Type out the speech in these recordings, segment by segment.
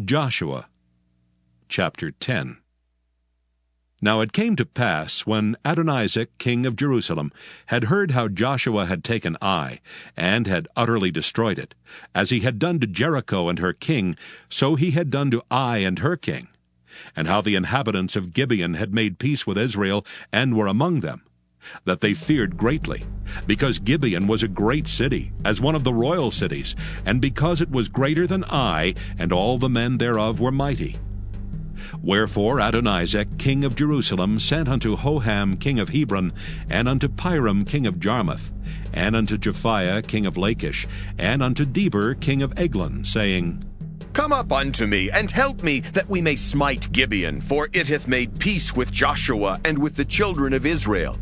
Joshua chapter 10. Now it came to pass, when Adonizek king of Jerusalem had heard how Joshua had taken Ai, and had utterly destroyed it, as he had done to Jericho and her king, so he had done to Ai and her king, and how the inhabitants of Gibeon had made peace with Israel, and were among them, that they feared greatly, because Gibeon was a great city, as one of the royal cities, and because it was greater than Ai, and all the men thereof were mighty. Wherefore Adonizek king of Jerusalem sent unto Hoham king of Hebron, and unto Piram king of Jarmuth, and unto Japhiah king of Lachish, and unto Deber king of Eglon, saying, Come up unto me, and help me, that we may smite Gibeon, for it hath made peace with Joshua and with the children of Israel.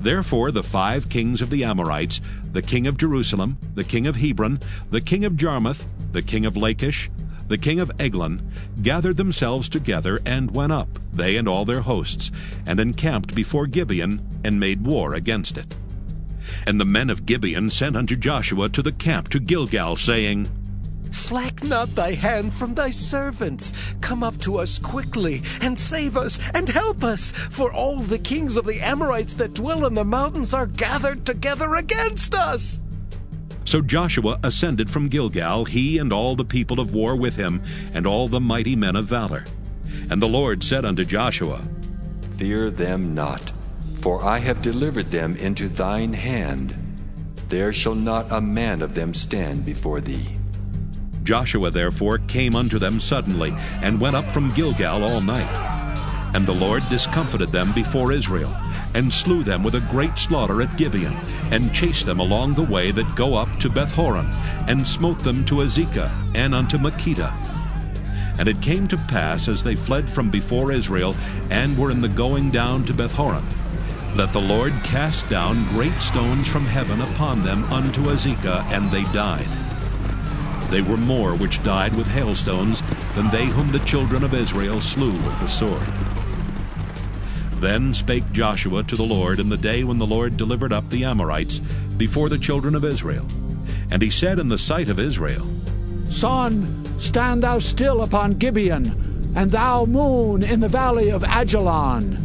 Therefore the 5 kings of the Amorites, the king of Jerusalem, the king of Hebron, the king of Jarmuth, the king of Lachish, the king of Eglon, gathered themselves together, and went up, they and all their hosts, and encamped before Gibeon, and made war against it. And the men of Gibeon sent unto Joshua to the camp to Gilgal, saying, Slack not thy hand from thy servants. Come up to us quickly, and save us, and help us. For all the kings of the Amorites that dwell in the mountains are gathered together against us. So Joshua ascended from Gilgal, he and all the people of war with him, and all the mighty men of valor. And the Lord said unto Joshua, Fear them not, for I have delivered them into thine hand. There shall not a man of them stand before thee. Joshua therefore came unto them suddenly, and went up from Gilgal all night. And the Lord discomfited them before Israel, and slew them with a great slaughter at Gibeon, and chased them along the way that go up to Bethhoron, and smote them to Azekah, and unto Makkedah. And it came to pass, as they fled from before Israel, and were in the going down to Bethhoron, that the Lord cast down great stones from heaven upon them unto Azekah, and they died. They were more which died with hailstones than they whom the children of Israel slew with the sword. Then spake Joshua to the Lord in the day when the Lord delivered up the Amorites before the children of Israel. And he said in the sight of Israel, Sun, stand thou still upon Gibeon, and thou moon in the valley of Ajalon.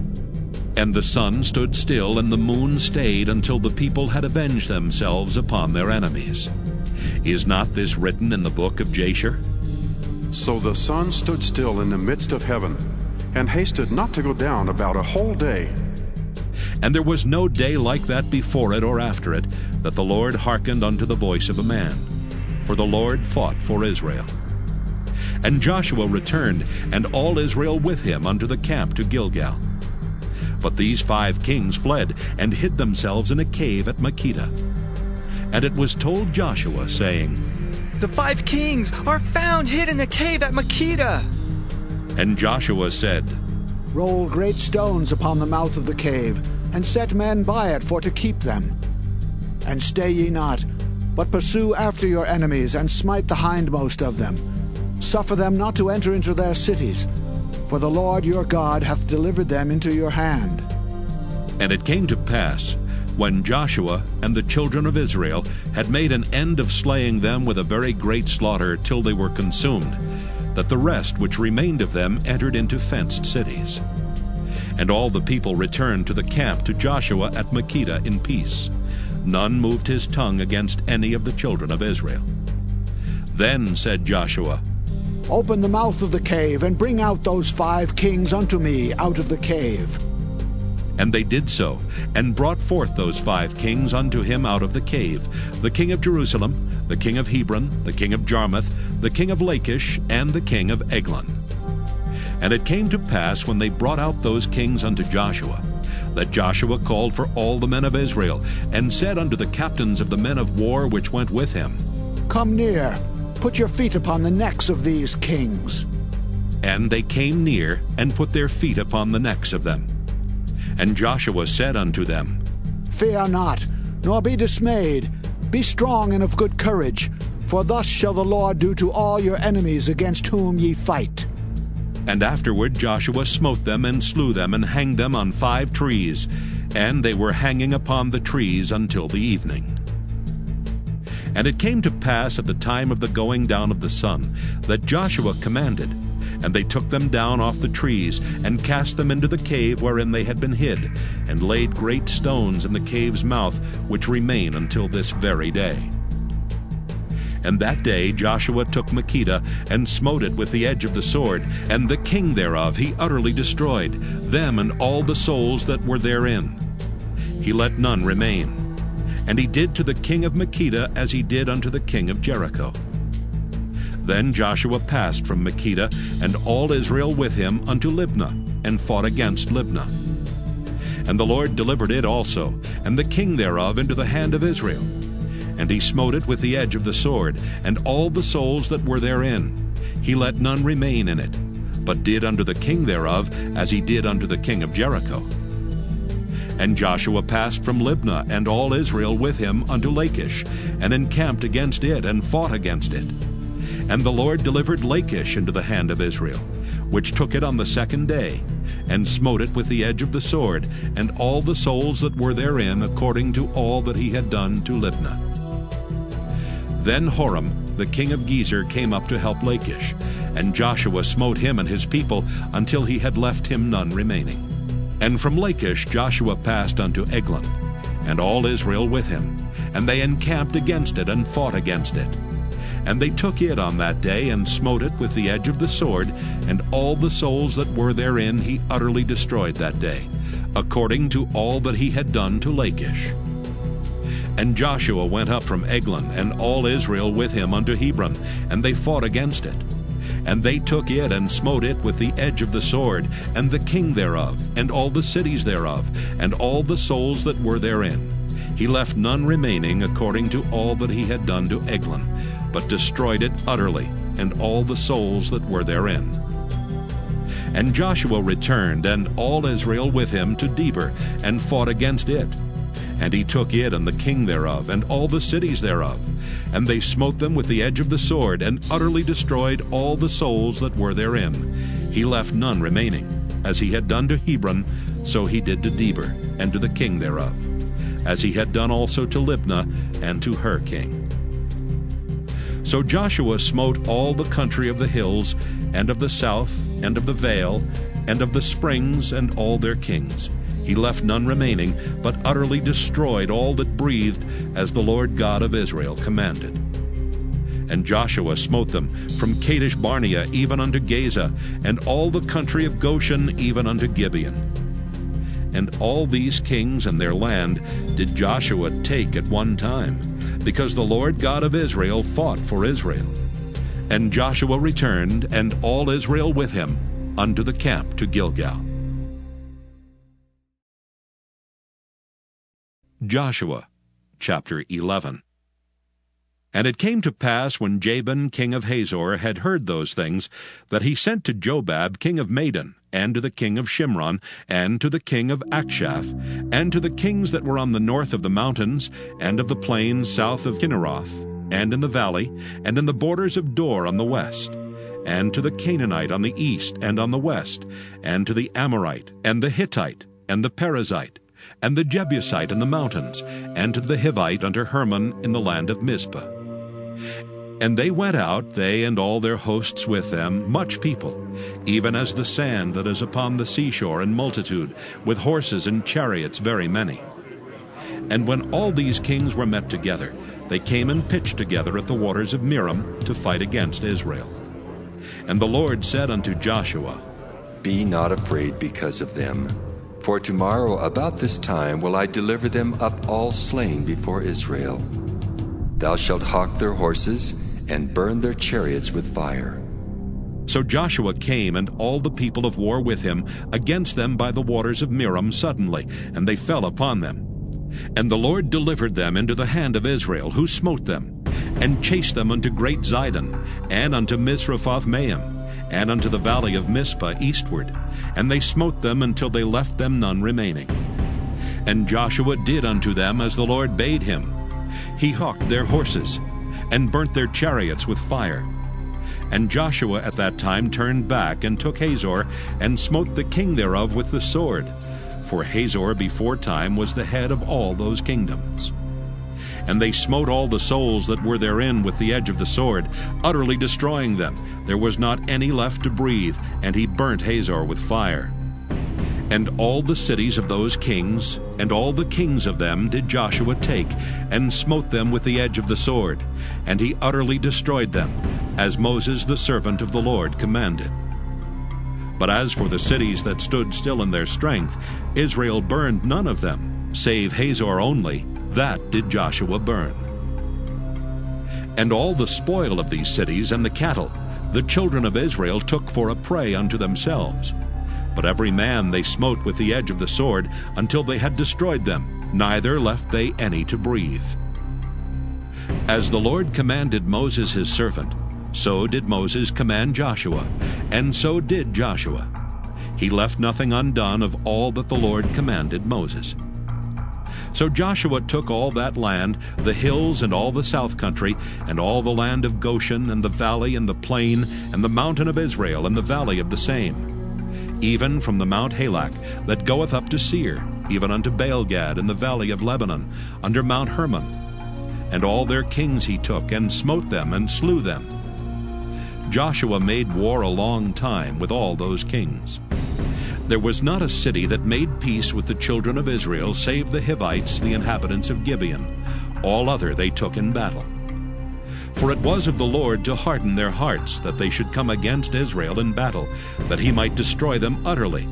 And the sun stood still, and the moon stayed, until the people had avenged themselves upon their enemies. Is not this written in the book of Jasher? So the sun stood still in the midst of heaven, and hasted not to go down about a whole day. And there was no day like that before it or after it, that the Lord hearkened unto the voice of a man. For the Lord fought for Israel. And Joshua returned, and all Israel with him, unto the camp to Gilgal. But these 5 kings fled, and hid themselves in a cave at Makkedah. And it was told Joshua, saying, The 5 kings are found hid in a cave at Makkedah. And Joshua said, Roll great stones upon the mouth of the cave, and set men by it for to keep them. And stay ye not, but pursue after your enemies, and smite the hindmost of them. Suffer them not to enter into their cities, for the Lord your God hath delivered them into your hand. And it came to pass, when Joshua and the children of Israel had made an end of slaying them with a very great slaughter till they were consumed, that the rest which remained of them entered into fenced cities. And all the people returned to the camp to Joshua at Makkedah in peace. None moved his tongue against any of the children of Israel. Then said Joshua, Open the mouth of the cave, and bring out those 5 kings unto me out of the cave. And they did so, and brought forth those 5 kings unto him out of the cave, the king of Jerusalem, the king of Hebron, the king of Jarmuth, the king of Lachish, and the king of Eglon. And it came to pass, when they brought out those kings unto Joshua, that Joshua called for all the men of Israel, and said unto the captains of the men of war which went with him, Come near, put your feet upon the necks of these kings. And they came near, and put their feet upon the necks of them. And Joshua said unto them, Fear not, nor be dismayed. Be strong and of good courage, for thus shall the Lord do to all your enemies against whom ye fight. And afterward Joshua smote them, and slew them, and hanged them on 5 trees, and they were hanging upon the trees until the evening. And it came to pass at the time of the going down of the sun that Joshua commanded, and they took them down off the trees, and cast them into the cave wherein they had been hid, and laid great stones in the cave's mouth, which remain until this very day. And that day Joshua took Makkedah, and smote it with the edge of the sword, and the king thereof he utterly destroyed, them and all the souls that were therein. He let none remain. And he did to the king of Makkedah as he did unto the king of Jericho. Then Joshua passed from Makkedah, and all Israel with him, unto Libnah, and fought against Libnah. And the Lord delivered it also, and the king thereof, into the hand of Israel. And he smote it with the edge of the sword, and all the souls that were therein. He let none remain in it, but did unto the king thereof as he did unto the king of Jericho. And Joshua passed from Libnah, and all Israel with him, unto Lachish, and encamped against it, and fought against it. And the Lord delivered Lachish into the hand of Israel, which took it on the second day, and smote it with the edge of the sword, and all the souls that were therein, according to all that he had done to Libnah. Then Horam, the king of Gezer, came up to help Lachish, and Joshua smote him and his people until he had left him none remaining. And from Lachish Joshua passed unto Eglon, and all Israel with him, and they encamped against it, and fought against it. And they took it on that day, and smote it with the edge of the sword, and all the souls that were therein he utterly destroyed that day, according to all that he had done to Lachish. And Joshua went up from Eglon, and all Israel with him, unto Hebron, and they fought against it. And they took it, and smote it with the edge of the sword, and the king thereof, and all the cities thereof, and all the souls that were therein. He left none remaining, according to all that he had done to Eglon, but destroyed it utterly, and all the souls that were therein. And Joshua returned, and all Israel with him, to Debir, and fought against it. And he took it, and the king thereof, and all the cities thereof. And they smote them with the edge of the sword, and utterly destroyed all the souls that were therein. He left none remaining. As he had done to Hebron, so he did to Debir, and to the king thereof, as he had done also to Libnah, and to her king. So Joshua smote all the country of the hills, and of the south, and of the vale, and of the springs, and all their kings. He left none remaining, but utterly destroyed all that breathed, as the Lord God of Israel commanded. And Joshua smote them from Kadesh Barnea even unto Gaza, and all the country of Goshen even unto Gibeon. And all these kings and their land did Joshua take at one time, because the Lord God of Israel fought for Israel. And Joshua returned, and all Israel with him, unto the camp to Gilgal. Joshua chapter 11. And it came to pass, when Jabin king of Hazor had heard those things, that he sent to Jobab king of Madon, and to the king of Shimron, and to the king of Akshaph, and to the kings that were on the north of the mountains, and of the plains south of Kinneroth, and in the valley, and in the borders of Dor on the west, and to the Canaanite on the east and on the west, and to the Amorite, and the Hittite, and the Perizzite, and the Jebusite in the mountains, and to the Hivite unto Hermon in the land of Mizpah. And they went out, they and all their hosts with them, much people, even as the sand that is upon the seashore in multitude, with horses and chariots very many. And when all these kings were met together, they came and pitched together at the waters of Merom to fight against Israel. And the Lord said unto Joshua, Be not afraid because of them. For tomorrow about this time will I deliver them up all slain before Israel. Thou shalt hawk their horses, and burn their chariots with fire. So Joshua came, and all the people of war with him, against them by the waters of Merom suddenly, and they fell upon them. And the Lord delivered them into the hand of Israel, who smote them, and chased them unto great Zidon, and unto Misrephoth-Maim, and unto the valley of Mizpah eastward, and they smote them until they left them none remaining. And Joshua did unto them as the Lord bade him. He hawked their horses, and burnt their chariots with fire. And Joshua at that time turned back, and took Hazor, and smote the king thereof with the sword. For Hazor beforetime was the head of all those kingdoms. And they smote all the souls that were therein with the edge of the sword, utterly destroying them. There was not any left to breathe, and he burnt Hazor with fire. And all the cities of those kings, and all the kings of them did Joshua take, and smote them with the edge of the sword, and he utterly destroyed them, as Moses the servant of the Lord commanded. But as for the cities that stood still in their strength, Israel burned none of them, save Hazor only, that did Joshua burn. And all the spoil of these cities and the cattle, the children of Israel took for a prey unto themselves. But every man they smote with the edge of the sword, until they had destroyed them, neither left they any to breathe. As the Lord commanded Moses his servant, so did Moses command Joshua, and so did Joshua. He left nothing undone of all that the Lord commanded Moses. So Joshua took all that land, the hills and all the south country, and all the land of Goshen, and the valley and the plain, and the mountain of Israel, and the valley of the same, even from the Mount Halak that goeth up to Seir, even unto Baalgad in the valley of Lebanon, under Mount Hermon. And all their kings he took, and smote them, and slew them. Joshua made war a long time with all those kings. There was not a city that made peace with the children of Israel, save the Hivites, the inhabitants of Gibeon. All other they took in battle. For it was of the Lord to harden their hearts, that they should come against Israel in battle, that he might destroy them utterly,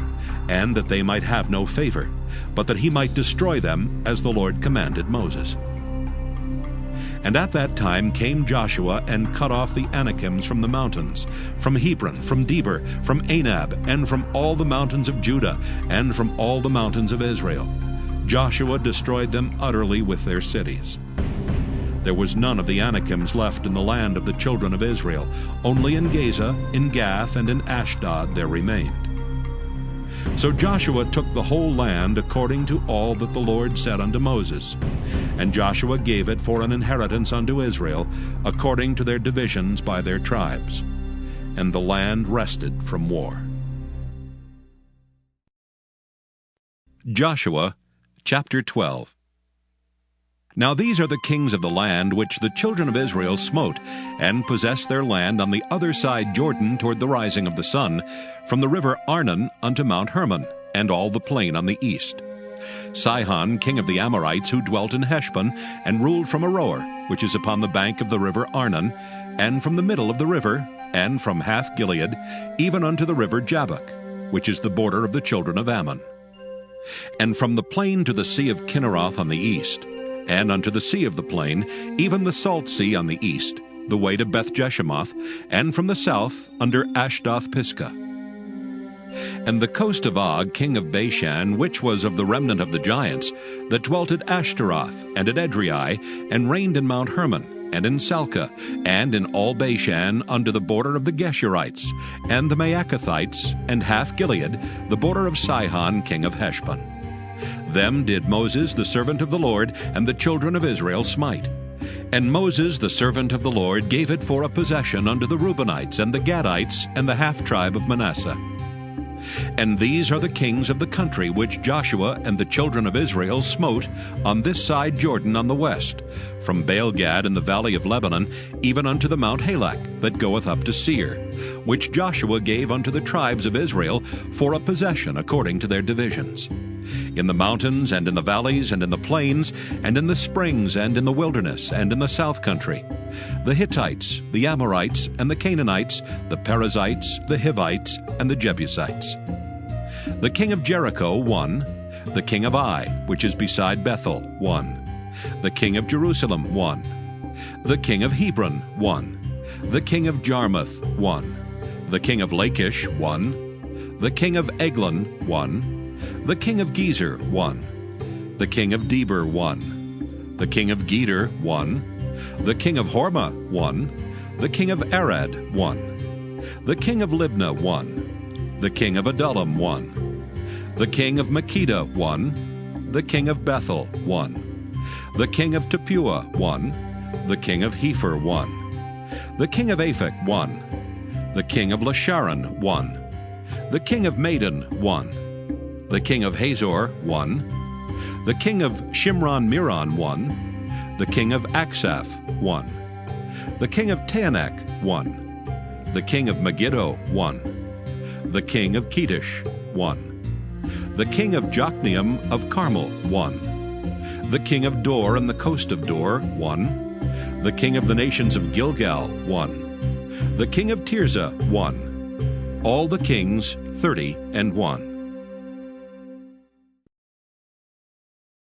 and that they might have no favor, but that he might destroy them, as the Lord commanded Moses. And at that time came Joshua and cut off the Anakims from the mountains, from Hebron, from Debir, from Anab, and from all the mountains of Judah, and from all the mountains of Israel. Joshua destroyed them utterly with their cities. There was none of the Anakims left in the land of the children of Israel. Only in Gaza, in Gath, and in Ashdod there remained. So Joshua took the whole land according to all that the Lord said unto Moses. And Joshua gave it for an inheritance unto Israel, according to their divisions by their tribes. And the land rested from war. Joshua chapter 12. Now these are the kings of the land which the children of Israel smote, and possessed their land on the other side Jordan toward the rising of the sun, from the river Arnon unto Mount Hermon, and all the plain on the east. Sihon, king of the Amorites, who dwelt in Heshbon, and ruled from Aroer, which is upon the bank of the river Arnon, and from the middle of the river, and from half Gilead, even unto the river Jabbok, which is the border of the children of Ammon. And from the plain to the sea of Kinneroth on the east, and unto the sea of the plain, even the salt sea on the east, the way to Beth-Jeshemoth, and from the south under Ashdoth-Pisgah. And the coast of Og, king of Bashan, which was of the remnant of the giants, that dwelt at Ashtaroth, and at Edrei, and reigned in Mount Hermon, and in Salcah, and in all Bashan, under the border of the Geshurites, and the Maacathites, and half Gilead, the border of Sihon, king of Heshbon. Them did Moses the servant of the Lord and the children of Israel smite. And Moses the servant of the Lord gave it for a possession unto the Reubenites and the Gadites and the half-tribe of Manasseh. And these are the kings of the country which Joshua and the children of Israel smote on this side Jordan on the west, from Baalgad in the valley of Lebanon, even unto the Mount Halak, that goeth up to Seir, which Joshua gave unto the tribes of Israel for a possession according to their divisions. In the mountains, and in the valleys, and in the plains, and in the springs, and in the wilderness, and in the south country, the Hittites, the Amorites, and the Canaanites, the Perizzites, the Hivites, and the Jebusites. The king of Jericho, 1. The king of Ai, which is beside Bethel, 1. The king of Jerusalem, 1. The king of Hebron, 1. The king of Jarmuth, 1. The king of Lachish, 1. The king of Eglon, 1. The king of Gezer, 1. The king of Debir, 1. The king of Geder, 1. The king of Hormah, 1. The king of Arad, 1. The king of Libnah, 1. The king of Adullam, 1. The king of Makkedah, 1. The king of Bethel, 1. The king of Tappuah, 1. The king of Hepher, 1. The king of Aphek, 1. The king of Lasharon, 1. The king of Madon, 1. The king of Hazor, 1. The king of Shimron-Meron, 1. The king of Aksaph, 1. The king of Taanach, 1. The king of Megiddo, 1. The king of Kedesh, 1. The king of Jokneam of Carmel, 1. The king of Dor and the coast of Dor, 1. The king of the nations of Gilgal, 1. The king of Tirzah, 1. All the kings, 30 and 1.